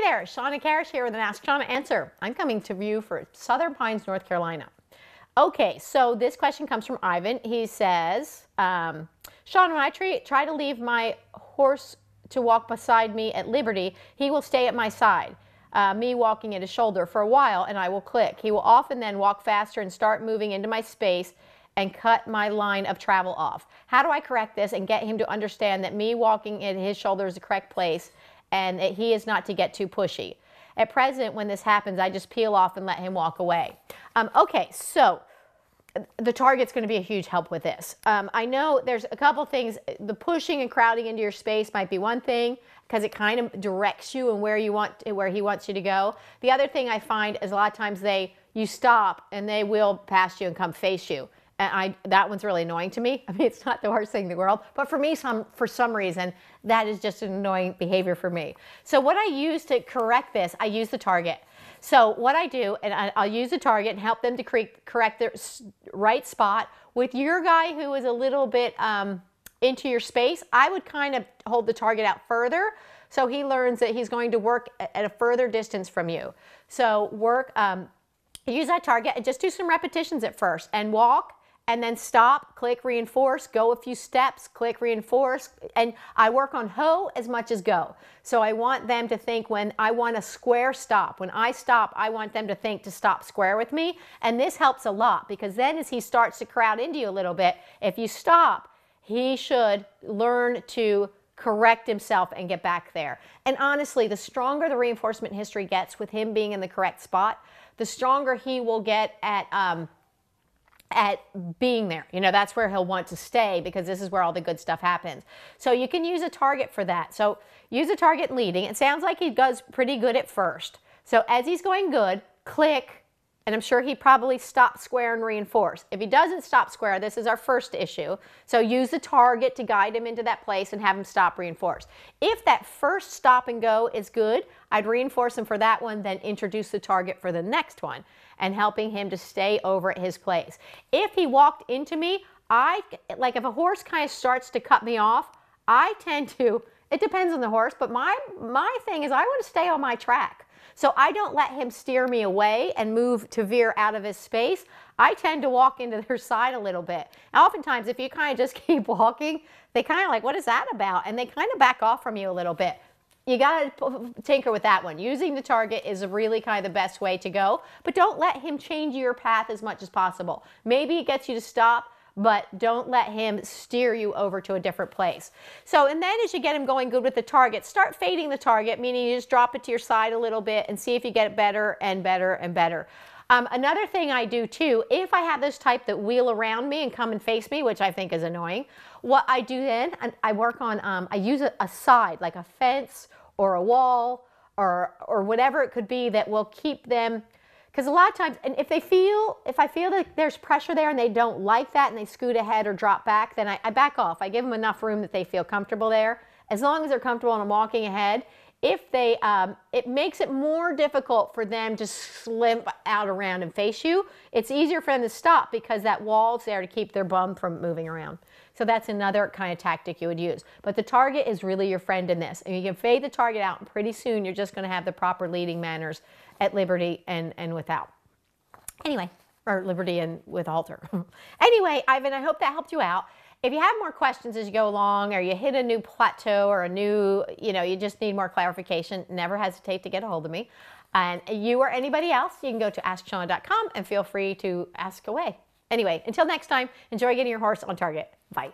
there, Shawna Karrasch here with an Ask Shawna answer. I'm coming to you for Southern Pines, North Carolina. Okay, so this question comes from Ivan. He says, Shawna, when I try to leave my horse to walk beside me at Liberty, he will stay at my side, me walking at his shoulder for a while, and I will click. He will often then walk faster and start moving into my space and cut my line of travel off. How do I correct this and get him to understand that me walking at his shoulder is the correct place and that he is not to get too pushy? At present, when this happens, I just peel off and let him walk away. Okay, so the target's going to be a huge help with this. I know there's a couple things. The pushing and crowding into your space might be one thing because it kind of directs you and where he wants you to go. The other thing I find is a lot of times you stop and they will pass you and come face you. And that one's really annoying to me. I mean, it's not the worst thing in the world, but for me, for some reason, that is just an annoying behavior for me. So what I use to correct this, I use the target. So what I do, and I'll use the target and help them to correct their right spot. With your guy who is a little bit into your space, I would kind of hold the target out further so he learns that he's going to work at a further distance from you. So use that target and just do some repetitions at first and walk. And then stop, click, reinforce, go a few steps, click, reinforce. And I work on ho as much as go. So I want them to think when I want a square stop. When I stop, I want them to think to stop square with me. And this helps a lot because then as he starts to crowd into you a little bit, if you stop, he should learn to correct himself and get back there. And honestly, the stronger the reinforcement history gets with him being in the correct spot, the stronger he will get at being there. You know, that's where he'll want to stay because this is where all the good stuff happens. So you can use a target for that. So use a target leading. It sounds like he does pretty good at first. So as he's going good, click, and I'm sure he probably stops square and reinforce. If he doesn't stop square, this is our first issue. So use the target to guide him into that place and have him stop, reinforce. If that first stop and go is good, I'd reinforce him for that one, then introduce the target for the next one and helping him to stay over at his place. If he walked into me, like if a horse kind of starts to cut me off, I tend to, it depends on the horse, but my thing is I want to stay on my track. So I don't let him steer me away and move to veer out of his space. I tend to walk into their side a little bit. Now, oftentimes, if you kind of just keep walking, they kind of like, what is that about? And they kind of back off from you a little bit. You got to tinker with that one. Using the target is really kind of the best way to go, but don't let him change your path as much as possible. Maybe it gets you to stop, but don't let him steer you over to a different place. So, and then as you get him going good with the target, start fading the target, meaning you just drop it to your side a little bit and see if you get it better and better and better. Another thing I do too, if I have this type that wheel around me and come and face me, which I think is annoying, what I do then, I work on, I use a side, like a fence or a wall or whatever it could be that will keep them. Because a lot of times, and if I feel that there's pressure there and they don't like that and they scoot ahead or drop back, then I back off. I give them enough room that they feel comfortable there. As long as they're comfortable and I'm walking ahead, if they, it makes it more difficult for them to slip out around and face you. It's easier for them to stop because that wall's there to keep their bum from moving around. So that's another kind of tactic you would use. But the target is really your friend in this. And you can fade the target out and pretty soon you're just going to have the proper leading manners at Liberty and without. Anyway, or Liberty and with halter. Anyway, Ivan, I hope that helped you out. If you have more questions as you go along or you hit a new plateau or a new, you just need more clarification, never hesitate to get a hold of me. And you or anybody else, you can go to AskShawna.com and feel free to ask away. Anyway, until next time, enjoy getting your horse on target. Bye.